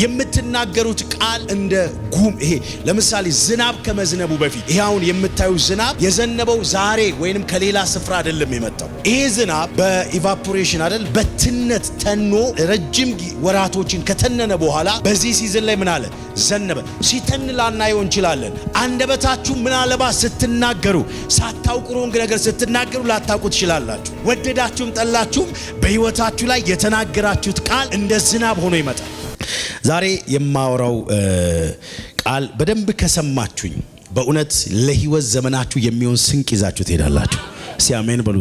የምትናገሩት ቃል እንደ ጉም ይሄ ለምሳሌ ዝናብ ከመዝነቡ በፊት ይሄ አሁን የምታዩ ዝናብ የዘነበው ዛሬ ወይንም ከሌላ ስፍራ አይደለም የመጣው። ይሄ ዝናብ በኢቫፖሬሽን አይደል በትነት ተኖ ረጅም ወራቶችን ከተነነ በኋላ በዚህ ሲዝን ላይ ምን አለ ዘነበ። ሲተን ላናየው እንችላለን። አንደበታችሁ ምናልባት ስትናገሩ ሳታውቁ ሮንግ ነገር ስትናገሩ ላታውቁ ትችላላችሁ። ወደዳችሁም ጠላችሁም በህይወታችሁ ላይ የተናገራችሁት ቃል እንደ ዝናብ ሆኖ ይመጣል። ዛሬ የማወራው ቃል በደንብ ከሰማችሁኝ በእውነት ለህይወት ዘመናችሁ የሚሆን ስንቅ ይዛችሁ ትሄዳላችሁ። ሲአሜን በሉ።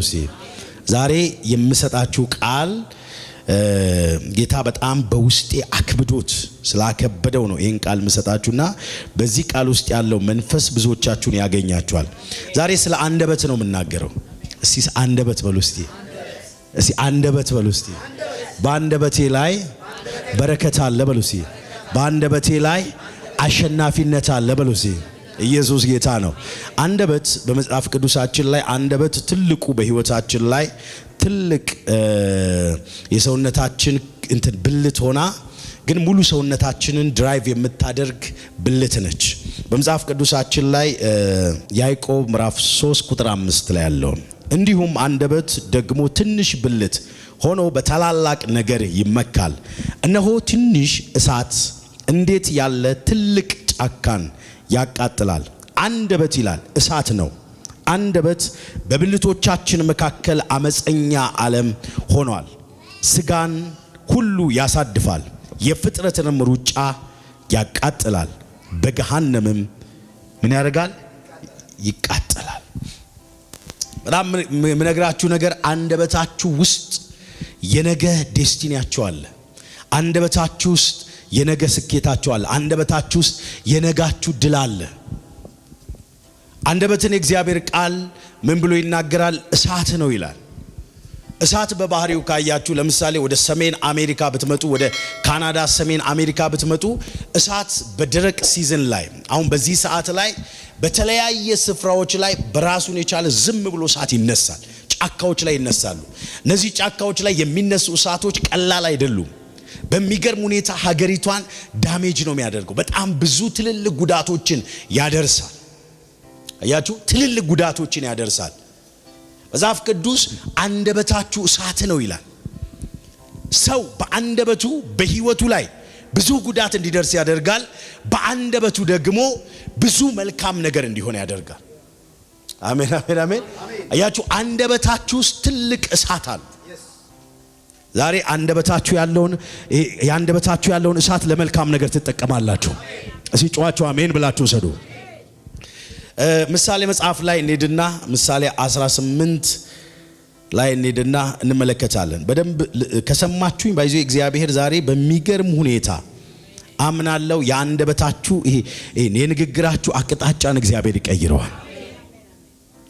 ዛሬ የምሰጣችሁ ቃል ጌታ በጣም በውስጤ አክብዶት ስላከበደው ነው ይሄን ቃል የምሰጣችሁና በዚህ ቃል ውስጥ ያለው መንፈስ ብዙዎቻችሁን ያገኛችኋል። ዛሬ ስለ አንደበት ነው የምናገረው። እስቲ አንደበት በሉ። እስቲ አንደበት በሉ። እስቲ በአንደበቴ ላይ በረከት አለ በሉ። በአንደበቴ ላይ አሸናፊነት አለ በሉ። ኢየሱስ ጌታ ነው። አንደበት በመጽሐፍ ቅዱሳችን ላይ አንደበት ትልቁ በህይወታችን ላይ ትልቅ የሰውነታችን እንትን ብልት ሆና ግን ሙሉ ሰውነታችንን ድራይቭ የምታደርግ ብልት ነች። በመጽሐፍ ቅዱሳችን ላይ ያዕቆብ ምዕራፍ 3 ቁጥር 5 ላይ ያለው እንዲሁም አንደበት ደግሞ ትንሽ ብልት ሆኖ በታላላቅ ነገር ይመካል። እነሆ ትንሽ እሳት እንዴት ያለ ትልቅ ጫካን ያቃጥላል። አንደበት ይላል እሳት ነው። አንደበት በብልቶቻችን መካከል አመፀኛ ዓለም ሆኗል። ስጋን ሁሉ ያሳድፋል፣ የፍጥረትንም ሩጫ ያቃጥላል፣ በገሃነምም ምን ያደርጋል? ይቃጠላል። በጣም ምነግራችሁ ነገር አንደበታችሁ ውስጥ የነገ ዴስቲኒያችሁ አለ። አንደበታችሁ ውስጥ የነገ ስኬታችሁ አለ። አንደበታችሁ ውስጥ የነጋችሁ ድል አለ። አንደበትን የእግዚአብሔር ቃል ምን ብሎ ይናገራል? እሳት ነው ይላል። እሳት በባህሪው ካያችሁ ለምሳሌ ወደ ሰሜን አሜሪካ ብትመጡ፣ ወደ ካናዳ ሰሜን አሜሪካ ብትመጡ እሳት በደረቅ ሲዝን ላይ አሁን በዚህ ሰዓት ላይ በተለያየ ስፍራዎች ላይ በራሱን የቻለ ዝም ብሎ እሳት ይነሳል። ጫካዎች ላይ ይነሳሉ። እነዚህ ጫካዎች ላይ የሚነሱ እሳቶች ቀላል አይደሉም። በሚገርም ሁኔታ ሀገሪቷን ዳሜጅ ነው የሚያደርገው። በጣም ብዙ ትልልቅ ጉዳቶችን ያደርሳል። አያችሁ፣ ትልልቅ ጉዳቶችን ያደርሳል። መጽሐፍ ቅዱስ አንደበታችሁ እሳት ነው ይላል። ሰው በአንደበቱ በህይወቱ ላይ ብዙ ጉዳት እንዲደርስ ያደርጋል። በአንደበቱ ደግሞ ብዙ መልካም ነገር እንዲሆን ያደርጋል። አሜን አሜን አሜን። አያችሁ፣ አንደበታችሁ ውስጥ ትልቅ እሳት አለ። ዛሬ አንደበታችሁ ያለውን እሳት ለመልካም ነገር ትጠቀማላችሁ። እስኪ ጮኻችሁ አሜን ብላችሁ ሰዱ። ምሳሌ መጽሐፍ ላይ እንሄድና ምሳሌ 18 ላይ እንሄድና እንመለከታለን። በደንብ ከሰማችሁኝ ባይዞ እግዚአብሔር ዛሬ በሚገርም ሁኔታ አምናለሁ የአንደበታችሁ ይሄ የንግግራችሁ አቅጣጫን እግዚአብሔር ይቀይረዋል።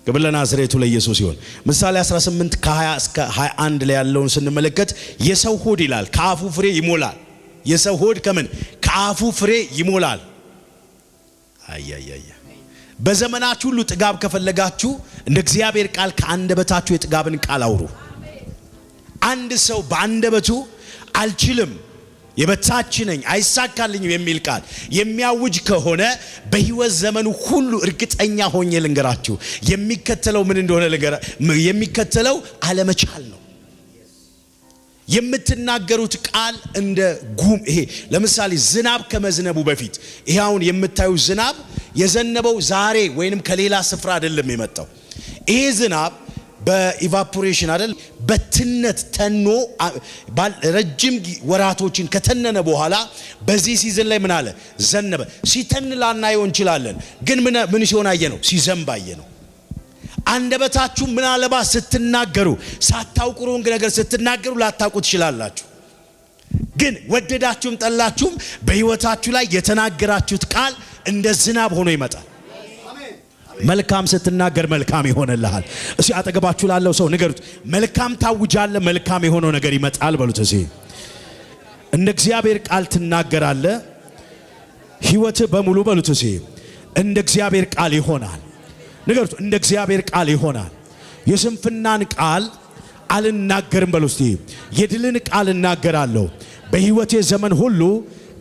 ክብር ለናዝሬቱ ለኢየሱስ ይሁን። ምሳሌ 18 ከ20 እስከ 21 ላይ ያለውን ስንመለከት የሰው ሆድ ይላል ከአፉ ፍሬ ይሞላል። የሰው ሆድ ከምን? ከአፉ ፍሬ ይሞላል። አያያያ በዘመናችሁ ሁሉ ጥጋብ ከፈለጋችሁ እንደ እግዚአብሔር ቃል ከአንደበታችሁ የጥጋብን ቃል አውሩ። አንድ ሰው በአንደበቱ አልችልም፣ የበታች ነኝ፣ አይሳካልኝም የሚል ቃል የሚያውጅ ከሆነ በህይወት ዘመኑ ሁሉ እርግጠኛ ሆኜ ልንገራችሁ የሚከተለው ምን እንደሆነ የሚከተለው አለመቻል ነው። የምትናገሩት ቃል እንደ ጉም ይሄ ለምሳሌ ዝናብ ከመዝነቡ በፊት ይሄ አሁን የምታዩ ዝናብ የዘነበው ዛሬ ወይንም ከሌላ ስፍራ አይደለም የመጣው። ይሄ ዝናብ በኢቫፖሬሽን አይደል በትነት ተኖ ረጅም ወራቶችን ከተነነ በኋላ በዚህ ሲዝን ላይ ምን አለ ዘነበ። ሲተን ላናየው እንችላለን፣ ግን ምን ሲሆን አየነው? ሲዘንብ አየነው። አንደበታችሁ ምናልባት ስትናገሩ ሳታውቁ ሮንግ ነገር ስትናገሩ ላታውቁ ትችላላችሁ። ግን ወደዳችሁም ጠላችሁም በህይወታችሁ ላይ የተናገራችሁት ቃል እንደ ዝናብ ሆኖ ይመጣል። መልካም ስትናገር መልካም ይሆንልሃል። እሺ አጠገባችሁ ላለው ሰው ንገሩት፣ መልካም ታውጃለህ፣ መልካም የሆነው ነገር ይመጣል በሉት። እሺ እንደ እግዚአብሔር ቃል ትናገራለህ፣ ህይወትህ በሙሉ በሉት። እሺ እንደ እግዚአብሔር ቃል ይሆናል። ንገሩት፣ እንደ እግዚአብሔር ቃል ይሆናል። የስንፍናን ቃል አልናገርም በሉ። እስቲ የድልን ቃል እናገራለሁ። በህይወቴ ዘመን ሁሉ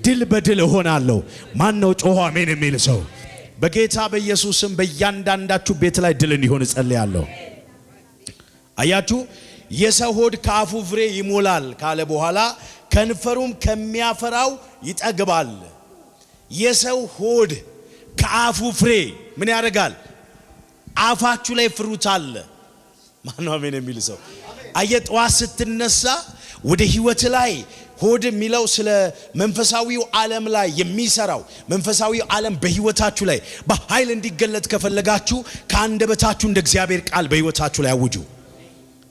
ድል በድል እሆናለሁ። ማን ነው ጮሆ አሜን የሚል ሰው? በጌታ በኢየሱስም በእያንዳንዳችሁ ቤት ላይ ድል እንዲሆን እጸልያለሁ። አያችሁ የሰው ሆድ ከአፉ ፍሬ ይሞላል ካለ በኋላ ከንፈሩም ከሚያፈራው ይጠግባል። የሰው ሆድ ከአፉ ፍሬ ምን ያደርጋል? አፋችሁ ላይ ፍሩት አለ። ማን ነው አሜን የሚል ሰው? አየጠዋት ስትነሳ ወደ ህይወት ላይ ሆድ የሚለው ስለ መንፈሳዊው ዓለም ላይ የሚሰራው መንፈሳዊው ዓለም በህይወታችሁ ላይ በኃይል እንዲገለጥ ከፈለጋችሁ ከአንደበታችሁ እንደ እግዚአብሔር ቃል በህይወታችሁ ላይ አውጁ።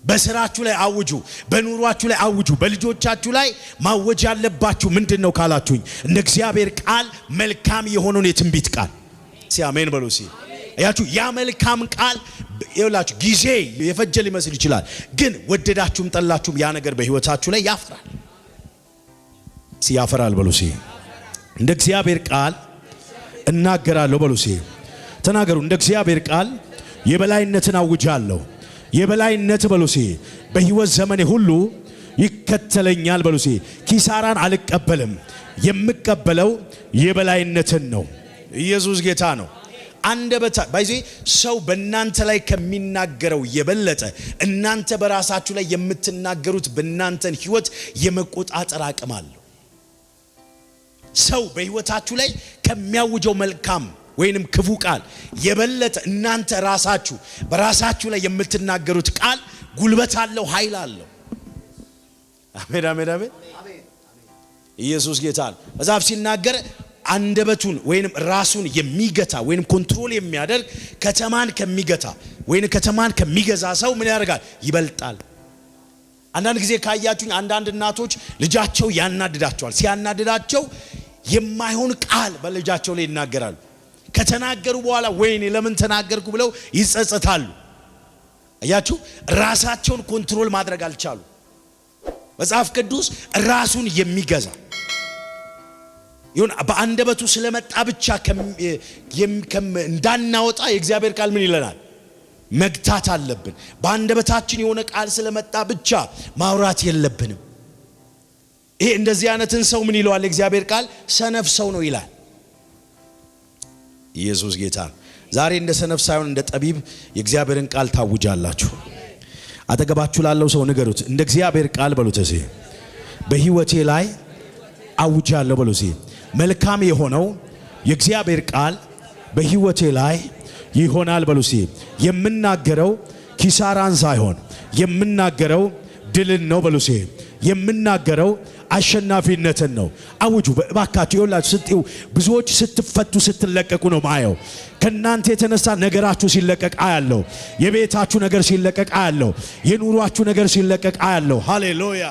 በስራችሁ ላይ አውጁ። በኑሯችሁ ላይ አውጁ። በልጆቻችሁ ላይ ማወጅ ያለባችሁ ምንድነው ካላችሁኝ እንደ እግዚአብሔር ቃል መልካም የሆነውን የትንቢት ቃል ሲአሜን በሉ። አያችሁ ያ መልካም ቃል ይኸውላችሁ ጊዜ የፈጀ ሊመስል ይችላል፣ ግን ወደዳችሁም ጠላችሁም ያ ነገር በህይወታችሁ ላይ ያፈራል። ያፈራል በሉ። እንደ እግዚአብሔር ቃል እናገራለሁ በሉ። ተናገሩ። እንደ እግዚአብሔር ቃል የበላይነትን አውጃለሁ። የበላይነት በሉ በህይወት ዘመኔ ሁሉ ይከተለኛል በሉ። ኪሳራን አልቀበልም። የምቀበለው የበላይነትን ነው። ኢየሱስ ጌታ ነው። አንደበታ ባይዚ ሰው በእናንተ ላይ ከሚናገረው የበለጠ እናንተ በራሳችሁ ላይ የምትናገሩት በእናንተን ህይወት የመቆጣጠር አቅም አለው። ሰው በህይወታችሁ ላይ ከሚያውጀው መልካም ወይንም ክፉ ቃል የበለጠ እናንተ ራሳችሁ በራሳችሁ ላይ የምትናገሩት ቃል ጉልበት አለው፣ ኃይል አለው። አሜን አሜን አሜን። ኢየሱስ ጌታ ነው። መጽሐፍ ሲናገር አንደበቱን ወይንም ራሱን የሚገታ ወይንም ኮንትሮል የሚያደርግ ከተማን ከሚገታ ወይንም ከተማን ከሚገዛ ሰው ምን ያደርጋል? ይበልጣል። አንዳንድ ጊዜ ካያችሁኝ አንዳንድ እናቶች ልጃቸው ያናድዳቸዋል። ሲያናድዳቸው የማይሆን ቃል በልጃቸው ላይ ይናገራሉ። ከተናገሩ በኋላ ወይኔ ለምን ተናገርኩ ብለው ይጸጸታሉ። አያችሁ ራሳቸውን ኮንትሮል ማድረግ አልቻሉ። መጽሐፍ ቅዱስ ራሱን የሚገዛ ይሁን በአንደበቱ ስለመጣ ብቻ እንዳናወጣ የእግዚአብሔር ቃል ምን ይለናል? መግታት አለብን። በአንደበታችን የሆነ ቃል ስለመጣ ብቻ ማውራት የለብንም። ይሄ እንደዚህ አይነትን ሰው ምን ይለዋል የእግዚአብሔር ቃል? ሰነፍ ሰው ነው ይላል። ኢየሱስ ጌታ። ዛሬ እንደ ሰነፍ ሳይሆን እንደ ጠቢብ የእግዚአብሔርን ቃል ታውጃላችሁ። አጠገባችሁ ላለው ሰው ንገሩት፣ እንደ እግዚአብሔር ቃል በሉት። በህይወቴ ላይ አውጃለሁ በሉ። መልካም የሆነው የእግዚአብሔር ቃል በህይወቴ ላይ ይሆናል በሉ። የምናገረው ኪሳራን ሳይሆን የምናገረው ድልን ነው በሉ። የምናገረው አሸናፊነትን ነው። አውጁ ባካችሁ። ይኸውላችሁ ስትዩ ብዙዎች ስትፈቱ ስትለቀቁ ነው ማየው። ከናንተ የተነሳ ነገራችሁ ሲለቀቅ አያለው። የቤታችሁ ነገር ሲለቀቅ አያለው። የኑሯችሁ ነገር ሲለቀቅ አያለው። ሃሌሉያ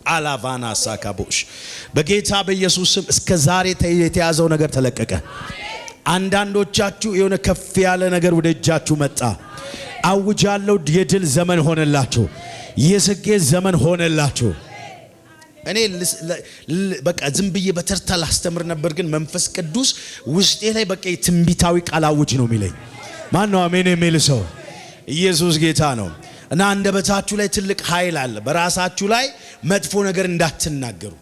አላቫና ሳካቦሽ በጌታ በኢየሱስ ስም እስከ ዛሬ የተያዘው ነገር ተለቀቀ። አንዳንዶቻችሁ የሆነ ከፍ ያለ ነገር ወደ እጃችሁ መጣ። አውጃለሁ የድል ዘመን ሆነላችሁ። የስኬት ዘመን ሆነላችሁ። እኔ በቃ ዝም ብዬ በተርታ ላስተምር ነበር፣ ግን መንፈስ ቅዱስ ውስጤ ላይ በቃ ትንቢታዊ ቃል አውጅ ነው የሚለኝ። ማን ነው አሜን የሚል ሰው? ኢየሱስ ጌታ ነው። እና አንደበታችሁ ላይ ትልቅ ኃይል አለ። በራሳችሁ ላይ መጥፎ ነገር እንዳትናገሩ፣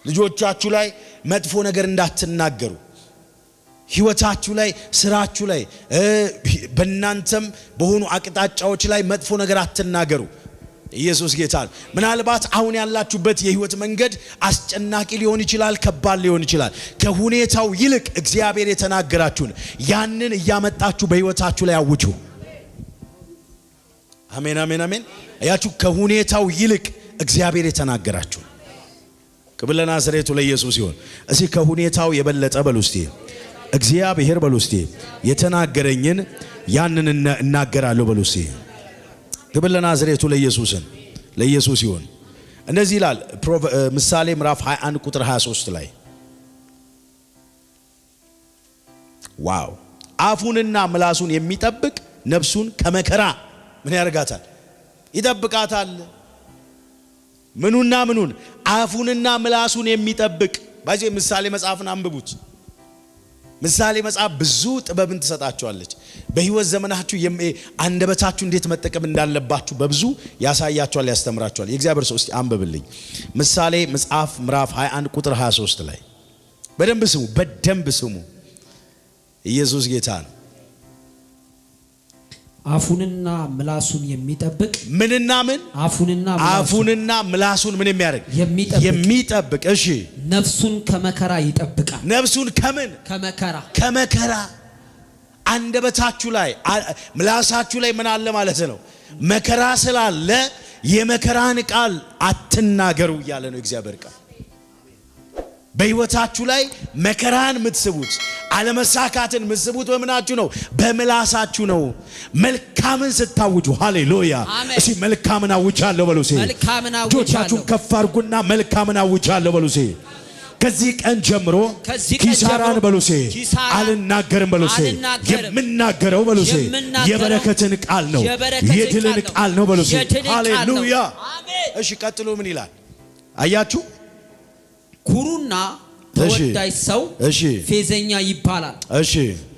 ልጆቻችሁ ላይ መጥፎ ነገር እንዳትናገሩ፣ ህይወታችሁ ላይ፣ ስራችሁ ላይ፣ በእናንተም በሆኑ አቅጣጫዎች ላይ መጥፎ ነገር አትናገሩ። ኢየሱስ ጌታ ነው። ምናልባት አሁን ያላችሁበት የህይወት መንገድ አስጨናቂ ሊሆን ይችላል፣ ከባድ ሊሆን ይችላል። ከሁኔታው ይልቅ እግዚአብሔር የተናገራችሁን ያንን እያመጣችሁ በህይወታችሁ ላይ አውጁ። አሜን አሜን አሜን። አያችሁ ከሁኔታው ይልቅ እግዚአብሔር የተናገራችሁ ክብር ለናዝሬቱ ለኢየሱስ ይሁን። እዚህ ከሁኔታው የበለጠ በሉ እስቲ እግዚአብሔር በሉ እስቲ የተናገረኝን ያንን እናገራለሁ በሉ እስቲ። ክብር ለናዝሬቱ ለኢየሱስ ይሁን። እንደዚህ ይላል ምሳሌ ምዕራፍ 21 ቁጥር 23 ላይ ዋው አፉንና ምላሱን የሚጠብቅ ነፍሱን ከመከራ ምን ያደርጋታል? ይጠብቃታል። ምኑን? አፉንና ምላሱን የሚጠብቅ ባይዜ ምሳሌ መጽሐፍን አንብቡት። ምሳሌ መጽሐፍ ብዙ ጥበብን ትሰጣችኋለች። በህይወት ዘመናችሁ አንደበታችሁ እንዴት መጠቀም እንዳለባችሁ በብዙ ያሳያችኋል፣ ያስተምራችኋል። የእግዚአብሔር ሰው እስቲ አንብብልኝ ምሳሌ መጽሐፍ ምዕራፍ 21 ቁጥር 23 ላይ በደንብ ስሙ። ኢየሱስ ጌታ ነው። አፉንና ምላሱን የሚጠብቅ ምንና ምን? አፉንና ምላሱን ምን የሚያደርግ? የሚጠብቅ። እሺ ነፍሱን ከመከራ ይጠብቃል። ነፍሱን ከምን? ከመከራ። አንደበታችሁ ላይ ምላሳችሁ ላይ ምን አለ ማለት ነው? መከራ ስላለ የመከራን ቃል አትናገሩ እያለ ነው እግዚአብሔር ቃል። በህይወታችሁ ላይ መከራን የምትስቡት አለመሳካትን የምትስቡት በምናችሁ ነው? በምላሳችሁ ነው። መልካምን ስታውጁ ሃሌሉያ። እሺ መልካምን አውጃለሁ በሉ። እጆቻችሁን ከፍ አድርጉና መልካምን አውጃለሁ በሉ። ከዚህ ቀን ጀምሮ ኪሳራን በሉ አልናገርም በሉ። የምናገረው በሉ የበረከትን ቃል ነው፣ የድልን ቃል ነው በሉ። ሃሌሉያ። እሺ ቀጥሎ ምን ይላል? አያችሁ ኩሩና ተወዳጅ ሰው ፌዘኛ ይባላል።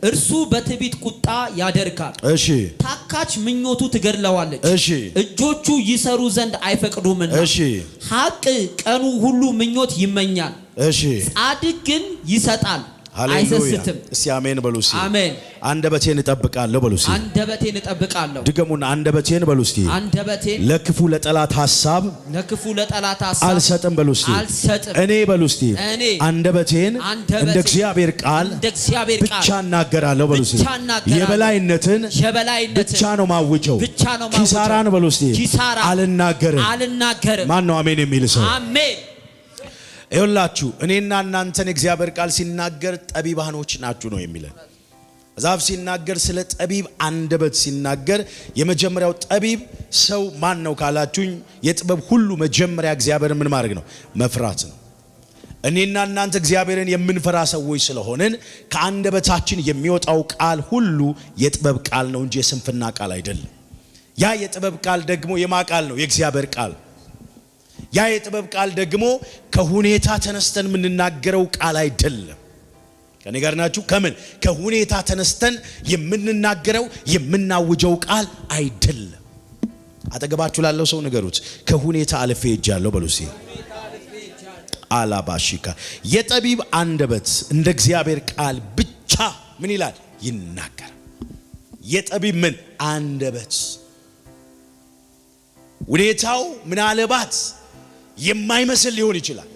እርሱ በትዕቢት ቁጣ ያደርጋል። ታካች ምኞቱ ትገድለዋለች። እጆቹ ይሰሩ ዘንድ አይፈቅዱምና ሐቅ ቀኑ ሁሉ ምኞት ይመኛል። ጻድቅ ግን ይሰጣል አይሰስትም። እስቲ አሜን በሉ። አሜን። አንደበቴን እጠብቃለሁ በሉ። አንደበቴን እጠብቃለሁ። ድገሙና አንደበቴን በሉ። አንደበቴን ለክፉ ለጠላት ሐሳብ አልሰጥም በሉ። እኔ በሉ አንደበቴን እንደ እግዚአብሔር ቃል ብቻ እናገራለሁ በሉ። የበላይነትን ብቻ ነው ማውጀው። ኪሳራን በሉ አልናገርም። ማን ነው አሜን የሚል ሰው? አሜን። ይኸውላችሁ እኔና እናንተን እግዚአብሔር ቃል ሲናገር ጠቢባኖች ናችሁ ነው የሚለን። መጽሐፍ ሲናገር ስለ ጠቢብ አንደበት ሲናገር የመጀመሪያው ጠቢብ ሰው ማን ነው ካላችሁኝ፣ የጥበብ ሁሉ መጀመሪያ እግዚአብሔርን ምን ማድረግ ነው? መፍራት ነው። እኔና እናንተ እግዚአብሔርን የምንፈራ ሰዎች ስለሆንን ከአንደበታችን የሚወጣው ቃል ሁሉ የጥበብ ቃል ነው እንጂ የስንፍና ቃል አይደለም። ያ የጥበብ ቃል ደግሞ የማ ቃል ነው? የእግዚአብሔር ቃል። ያ የጥበብ ቃል ደግሞ ከሁኔታ ተነስተን የምንናገረው ቃል አይደለም። ከኔ ጋር ናችሁ? ከምን? ከሁኔታ ተነስተን የምንናገረው የምናውጀው ቃል አይደለም። አጠገባችሁ ላለው ሰው ንገሩት፣ ከሁኔታ አልፌ ሄጃለሁ በሉ። አላባሽካ የጠቢብ አንደበት እንደ እግዚአብሔር ቃል ብቻ ምን ይላል? ይናገራል። የጠቢብ ምን አንደበት ሁኔታው ምናልባት የማይመስል ሊሆን ይችላል።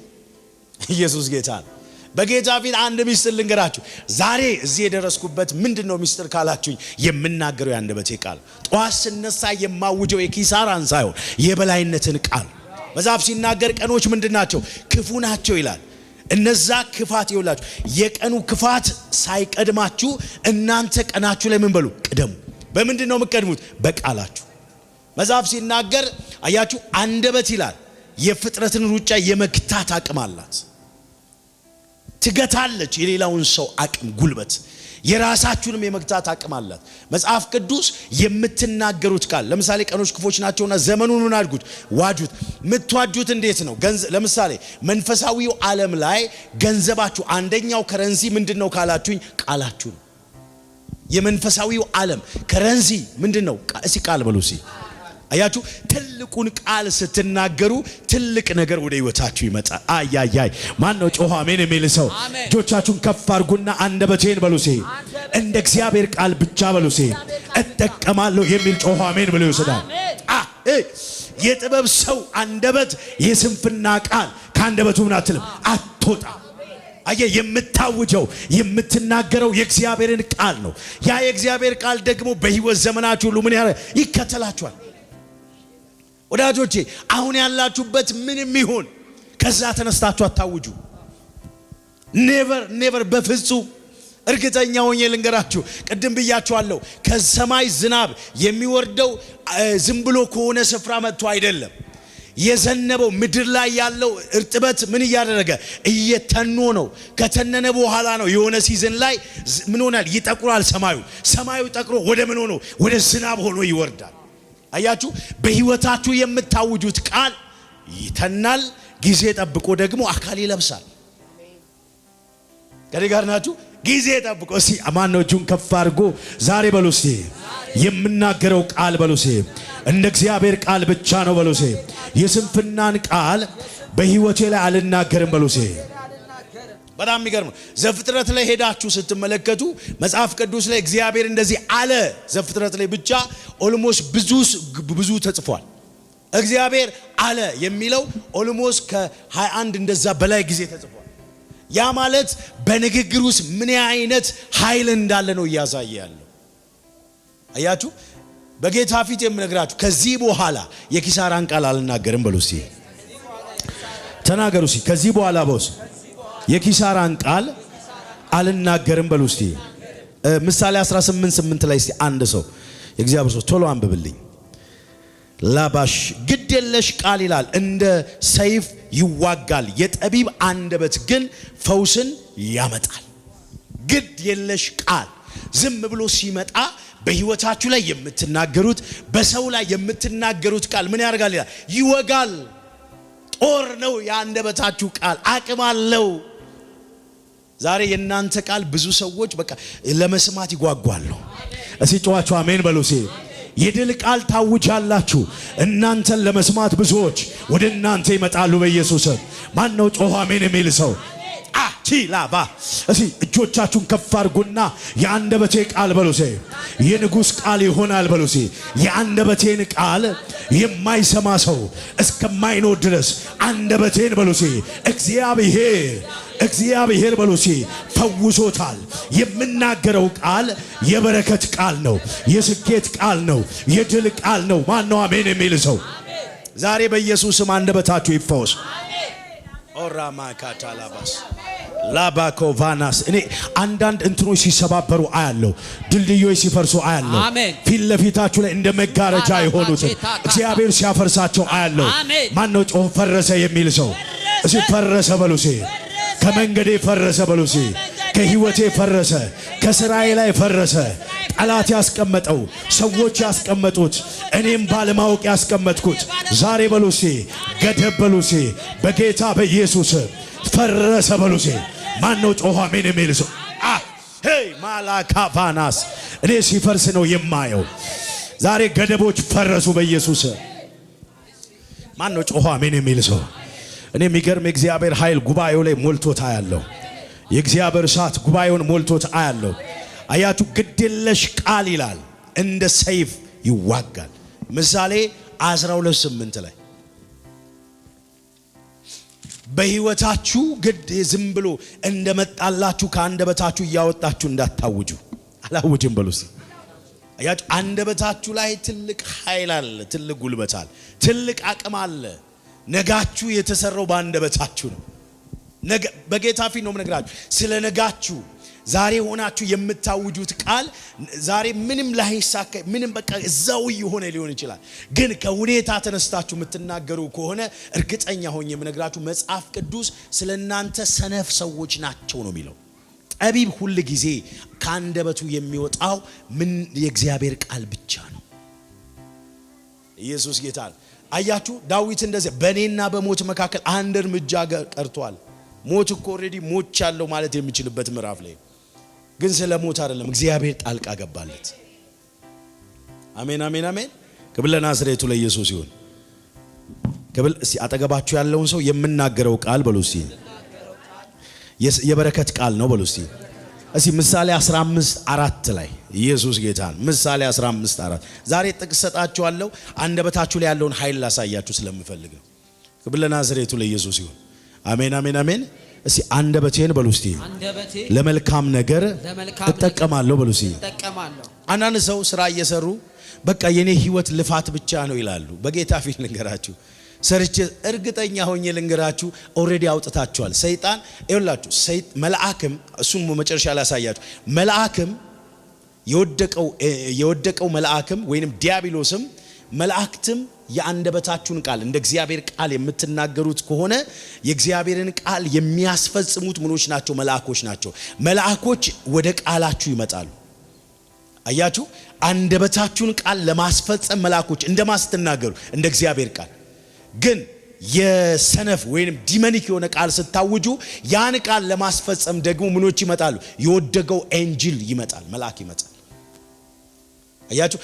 ኢየሱስ ጌታ ነው። በጌታ ፊት አንድ ሚስጥር ልንገራችሁ። ዛሬ እዚህ የደረስኩበት ምንድነው ሚስጥር ካላችሁኝ፣ የምናገረው የአንደበቴ ቃል ጧት ስነሳ የማውጀው የኪሳራን ሳይሆን የበላይነትን ቃል። መጽሐፍ ሲናገር ቀኖች ምንድናቸው? ክፉ ናቸው ይላል። እነዛ ክፋት ይውላችሁ፣ የቀኑ ክፋት ሳይቀድማችሁ እናንተ ቀናችሁ ላይ ምን በሉ? ቅደሙ። በምንድነው የምትቀድሙት? በቃላችሁ። መጽሐፍ ሲናገር አያችሁ፣ አንደበት ይላል የፍጥረትን ሩጫ የመግታት አቅም አላት። ትገታለች የሌላውን ሰው አቅም፣ ጉልበት፣ የራሳችሁንም የመግታት አቅም አላት። መጽሐፍ ቅዱስ የምትናገሩት ቃል ለምሳሌ ቀኖች ክፎች ናቸውና ዘመኑን ምን አድርጉት? ዋጁት። የምትዋጁት እንዴት ነው? ለምሳሌ መንፈሳዊው ዓለም ላይ ገንዘባችሁ አንደኛው ከረንሲ ምንድነው ካላችሁኝ፣ ቃላችሁ ነው። የመንፈሳዊው ዓለም ከረንሲ ምንድነው? እስኪ ቃል በሉ። አያችሁ፣ ትልቁን ቃል ስትናገሩ ትልቅ ነገር ወደ ህይወታችሁ ይመጣል። አያያይ ማን ነው ጮኸ አሜን የሚል ሰው? እጆቻችሁን ከፍ አድርጉና አንደበቴን በሉ እንደ እግዚአብሔር ቃል ብቻ በሉ እጠቀማለሁ የሚል ጮኸ አሜን ብሎ ይወስዳል። የጥበብ ሰው አንደበት የስንፍና ቃል ከአንደበቱ ምን አትልም አትወጣ። የምታውጀው የምትናገረው የእግዚአብሔርን ቃል ነው። ያ የእግዚአብሔር ቃል ደግሞ በህይወት ዘመናችሁ ሁሉ ምን ይከተላችኋል። ወዳጆቼ አሁን ያላችሁበት ምንም ይሁን ከዛ ተነስታችሁ አታውጁ። ኔቨር በፍጹም። እርግጠኛ ሆኜ ልንገራችሁ፣ ቅድም ብያችኋለሁ፣ ከሰማይ ዝናብ የሚወርደው ዝም ብሎ ከሆነ ስፍራ መጥቶ አይደለም። የዘነበው ምድር ላይ ያለው እርጥበት ምን እያደረገ እየተኖ ነው። ከተነነ በኋላ ነው የሆነ ሲዝን ላይ ምን ሆናል? ይጠቁራል። ሰማዩ ጠቁሮ ወደ ምን ሆኖ? ወደ ዝናብ ሆኖ ይወርዳል። አያችሁ፣ በህይወታችሁ የምታውጁት ቃል ይተናል፣ ጊዜ ጠብቆ ደግሞ አካል ይለብሳል። ከኔ ጋር ናችሁ? ጊዜ ጠብቆ እስቲ ማን ነው እጁን ከፍ አድርጎ ዛሬ በሉ እስቲ የምናገረው ቃል በሉ እስቲ እንደ እግዚአብሔር ቃል ብቻ ነው በሉ እስቲ የስንፍናን ቃል በህይወቴ ላይ አልናገርም በሉ እስቲ። በጣም የሚገርም ዘፍጥረት ላይ ሄዳችሁ ስትመለከቱ መጽሐፍ ቅዱስ ላይ እግዚአብሔር እንደዚህ አለ ዘፍጥረት ላይ ብቻ ኦልሞስት ብዙ ተጽፏል። እግዚአብሔር አለ የሚለው ኦልሞስት ከ21 እንደዛ በላይ ጊዜ ተጽፏል። ያ ማለት በንግግር ውስጥ ምን አይነት ኃይል እንዳለ ነው እያሳየ ያለው። አያችሁ በጌታ ፊት የምነግራችሁ ከዚህ በኋላ የኪሳራን ቃል አልናገርም በሉ እስቲ ተናገሩ እስቲ ከዚህ በኋላ ቦስ የኪሳራን ቃል አልናገርም በሉ እስቲ። ምሳሌ 18:8 ላይ እስቲ አንድ ሰው የእግዚአብሔር ሰው ቶሎ አንብብልኝ። ላባሽ ግድ የለሽ ቃል ይላል እንደ ሰይፍ ይዋጋል፣ የጠቢብ አንደበት ግን ፈውስን ያመጣል። ግድ የለሽ ቃል ዝም ብሎ ሲመጣ በህይወታችሁ ላይ የምትናገሩት በሰው ላይ የምትናገሩት ቃል ምን ያደርጋል ይላል? ይወጋል። ጦር ነው የአንደበታችሁ ቃል፣ አቅም አለው። ዛሬ የእናንተ ቃል ብዙ ሰዎች በቃ ለመስማት ይጓጓሉ። እስቲ ጮኻችሁ አሜን በሉ እስቲ። የድል ቃል ታውጃላችሁ። እናንተን ለመስማት ብዙዎች ወደ እናንተ ይመጣሉ በኢየሱስ ስም። ማን ነው ጮኻ አሜን የሚል ሰው? ቺላባ እስቲ እጆቻችሁን ከፍ አድርጉና የአንደበቴ ቃል በሉ እስቲ የንጉሥ ቃል ይሆናል በሉ እስቲ። የአንደበቴን ቃል የማይሰማ ሰው እስከማይኖር ድረስ አንደበቴን በሉ እስቲ እግዚአብሔር በሉ እስቲ ፈውሶታል። የምናገረው ቃል የበረከት ቃል ነው፣ የስኬት ቃል ነው፣ የድል ቃል ነው። ማን ነው አሜን የሚል ሰው? ዛሬ በኢየሱስም አንደበታችሁ ይፈወስ። ኦራማ ካታላባስ ላባኮቫናስ እኔ አንዳንድ እንትኖች ሲሰባበሩ አያለው፣ ድልድዮች ሲፈርሱ አያለው። ፊት ለፊታችሁ ላይ እንደ መጋረጃ የሆኑት እግዚአብሔር ሲያፈርሳቸው አያለው። ማን ነው ጮህ ፈረሰ የሚል ሰው? እሺ ፈረሰ በሉ እስቲ። ከመንገዴ ፈረሰ በሉ እስቲ። ከህይወቴ ፈረሰ፣ ከስራዬ ላይ ፈረሰ። ጠላት ያስቀመጠው ሰዎች ያስቀመጡት እኔም ባለማወቅ ያስቀመጥኩት ዛሬ በሉ እስቲ ገደብ በሉ እስቲ በጌታ በኢየሱስ ፈረሰ በሉ እስቲ። ማን ነው ጮኻ አሜን የሚል ሰው? ሄይ ማላካቫናስ እኔ ሲፈርስ ነው የማየው። ዛሬ ገደቦች ፈረሱ በኢየሱስ። ማን ነው ጮኻ አሜን የሚል ሰው? እኔ የሚገርም የእግዚአብሔር ኃይል ጉባኤው ላይ ሞልቶታ ያለው የእግዚአብሔር እሳት ጉባኤውን ሞልቶታ ያለው። አያችሁ ግድየለሽ ቃል ይላል እንደ ሰይፍ ይዋጋል። ምሳሌ 12:8 ላይ በህይወታችሁ ግድ ዝም ብሎ እንደመጣላችሁ ከአንደበታችሁ እያወጣችሁ እንዳታውጁ። አላውጅም በሉ እስቲ። አያችሁ አንደበታችሁ ላይ ትልቅ ኃይል አለ፣ ትልቅ ጉልበት አለ፣ ትልቅ አቅም አለ። ነጋችሁ የተሰራው በአንደበታችሁ ነው። በጌታ ፊት ነው የምነግራችሁ ስለ ነጋችሁ። ዛሬ ሆናችሁ የምታውጁት ቃል ዛሬ ምንም ላይሳካ ምንም በቃ እዛው የሆነ ሊሆን ይችላል። ግን ከሁኔታ ተነስታችሁ የምትናገሩ ከሆነ እርግጠኛ ሆኜ የምነግራችሁ መጽሐፍ ቅዱስ ስለናንተ ሰነፍ ሰዎች ናቸው ነው የሚለው። ጠቢብ ሁሉ ጊዜ ከአንደበቱ የሚወጣው ምን የእግዚአብሔር ቃል ብቻ ነው። ኢየሱስ ጌታ ነው። አያችሁ ዳዊት እንደዚህ በእኔና በሞት መካከል አንድ እርምጃ ቀርቷል። ሞት እኮ ኦሬዲ ሞች ያለው ማለት የሚችልበት ምዕራፍ ላይ ግን ስለ ሞት አይደለም እግዚአብሔር ጣልቃ ገባለት። አሜን አሜን አሜን። ክብር ለናዝሬቱ ለኢየሱስ ይሁን። ክብር እስቲ አጠገባችሁ ያለውን ሰው የምናገረው ቃል በሉ እስቲ የበረከት ቃል ነው በሉ እስቲ። እስቲ ምሳሌ 15:4 ላይ ኢየሱስ ጌታን ምሳሌ 15:4 ዛሬ ጥቅስ ሰጣችኋለሁ። አንደበታችሁ ላይ ያለውን ኃይል ላሳያችሁ ስለምፈልግ ነው። ክብር ለናዝሬቱ ለኢየሱስ ይሁን። አሜን አሜን አሜን። እስቲ አንደበቴን በሉ እስቲ ለመልካም ነገር እጠቀማለሁ በሉ እስቲ። አንዳንድ ሰው ስራ እየሰሩ በቃ የኔ ህይወት ልፋት ብቻ ነው ይላሉ። በጌታ ፊት ልንገራችሁ ሰርቼ እርግጠኛ ሆኜ ልንገራችሁ ኦሬዲ አውጥታችኋል። ሰይጣን ይኸውላችሁ መልአክም እሱን መጨረሻ ላይ ያሳያችሁ መልአክም የወደቀው መልአክም ወይንም ዲያብሎስም መላእክትም የአንደበታችሁን ቃል እንደ እግዚአብሔር ቃል የምትናገሩት ከሆነ የእግዚአብሔርን ቃል የሚያስፈጽሙት ምኖች ናቸው? መልአኮች ናቸው። መልአኮች ወደ ቃላችሁ ይመጣሉ። አያችሁ አንደበታችሁን ቃል ለማስፈጸም መልአኮች እንደማስትናገሩ እንደ እግዚአብሔር ቃል ግን የሰነፍ ወይንም ዲመኒክ የሆነ ቃል ስታውጁ ያን ቃል ለማስፈጸም ደግሞ ምኖች ይመጣሉ? የወደቀው ኤንጅል ይመጣል፣ መልአክ ይመጣል። አያችሁ፣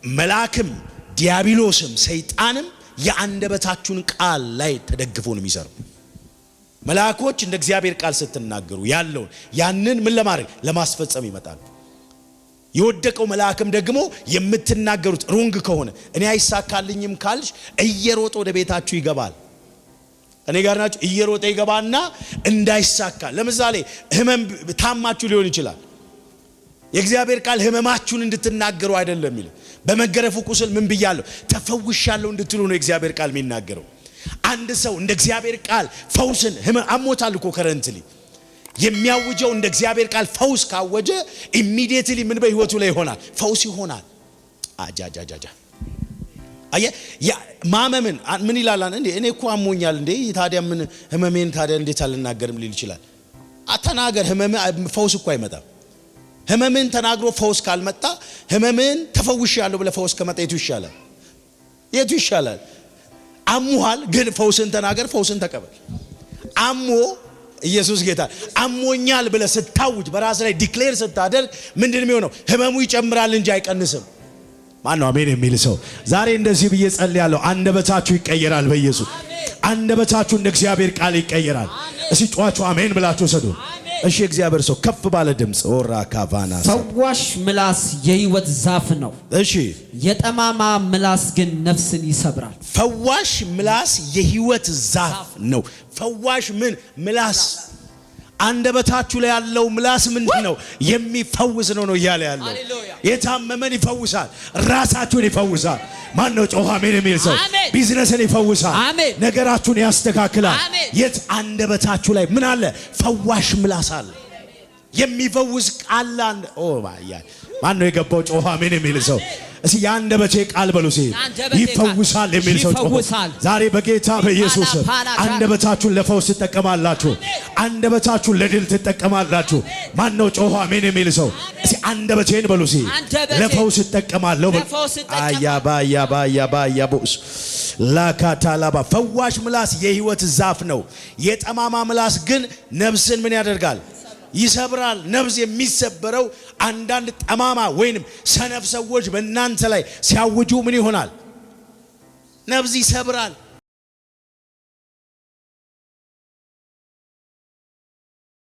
መልአክም ዲያብሎስም ሰይጣንም የአንደበታችሁን ቃል ላይ ተደግፎ ነው የሚሰሩ። መልአኮች እንደ እግዚአብሔር ቃል ስትናገሩ ያለውን ያንን ምን ለማድረግ ለማስፈጸም ይመጣሉ። የወደቀው መልአክም ደግሞ የምትናገሩት ሮንግ ከሆነ እኔ አይሳካልኝም ካልሽ እየሮጠ ወደ ቤታችሁ ይገባል። እኔ ጋር ናችሁ። እየሮጠ ይገባና እንዳይሳካ ለምሳሌ ህመም ታማችሁ ሊሆን ይችላል። የእግዚአብሔር ቃል ህመማችሁን እንድትናገሩ አይደለም የሚል በመገረፉ ቁስል ምን ብያለሁ ተፈውሻለሁ እንድትሉ ነው የእግዚአብሔር ቃል የሚናገረው። አንድ ሰው እንደ እግዚአብሔር ቃል ፈውስን አሞታል እኮ ከረንትሊ የሚያውጀው እንደ እግዚአብሔር ቃል ፈውስ ካወጀ ኢሚዲየትሊ ምን በህይወቱ ላይ ይሆናል? ፈውስ ይሆናል። አጃጃጃጃ አየ ማመምን ምን ይላል? እንዴ እኔ እኮ አሞኛል እንዴ ታዲያ ምን ህመሜን ታዲያ እንዴት አልናገርም ሊል ይችላል። አተናገር። ህመም ፈውስ እኮ አይመጣም። ህመምን ተናግሮ ፈውስ ካልመጣ ህመምን ተፈውሻለሁ ብለ ፈውስ ከመጣ የቱ ይሻላል? የቱ ይሻላል? አሙሃል ግን ፈውስን ተናገር፣ ፈውስን ተቀበል። አሞ ኢየሱስ ጌታ አሞኛል ብለ ስታውጅ በራስ ላይ ዲክሌር ስታደርግ ምንድነው የሚሆነው? ህመሙ ይጨምራል እንጂ አይቀንስም። ማን ነው አሜን የሚል ሰው? ዛሬ እንደዚህ ብዬ ጸልያለሁ፣ አንደበታችሁ ይቀየራል በኢየሱስ። አንደበታችሁ እንደ እግዚአብሔር ቃል ይቀየራል። እሺ ጮኻችሁ አሜን ብላችሁ ሰዱ። እሺ እግዚአብሔር ሰው ከፍ ባለ ድምጽ ኦራ ካቫና ፈዋሽ ምላስ የህይወት ዛፍ ነው። እሺ የጠማማ ምላስ ግን ነፍስን ይሰብራል። ፈዋሽ ምላስ የህይወት ዛፍ ነው። ፈዋሽ ምን ምላስ? አንደበታችሁ ላይ ያለው ምላስ ምንድነው? የሚፈውስ ነው እያለ ያለው። የታመመን ይፈውሳል፣ ራሳችሁን ይፈውሳል። ማን ነው ጮኸ አሜን የሚል ሰው? ቢዝነስን ይፈውሳል፣ ነገራችሁን ያስተካክላል። የት አንደበታችሁ ላይ ምን አለ? ፈዋሽ ምላስ አለ፣ የሚፈውስ ቃል አለ። ኦ ማያ ማን ነው የገባው? ጮኸ አሜን የሚል ሰው እሺ የአንደበቴ ቃል በሉ ሲል ይፈውሳል የሚል ሰው ጮኸ። ዛሬ በጌታ በኢየሱስ አንደበታችሁን ለፈውስ ትጠቀማላችሁ፣ አንደበታችሁን ለድል ትጠቀማላችሁ። ማን ነው ጮኸ አሜን የሚል ሰው? እሺ አንደበቴን በሉ ሲል ለፈውስ ትጠቀማለሁ። አያባያባያባያቦስ ላካታላባ ፈዋሽ ምላስ የህይወት ዛፍ ነው። የጠማማ ምላስ ግን ነፍስን ምን ያደርጋል? ይሰብራል። ነፍስ የሚሰበረው አንዳንድ ጠማማ ወይንም ሰነፍ ሰዎች በእናንተ ላይ ሲያውጁ ምን ይሆናል? ነፍስ ይሰብራል።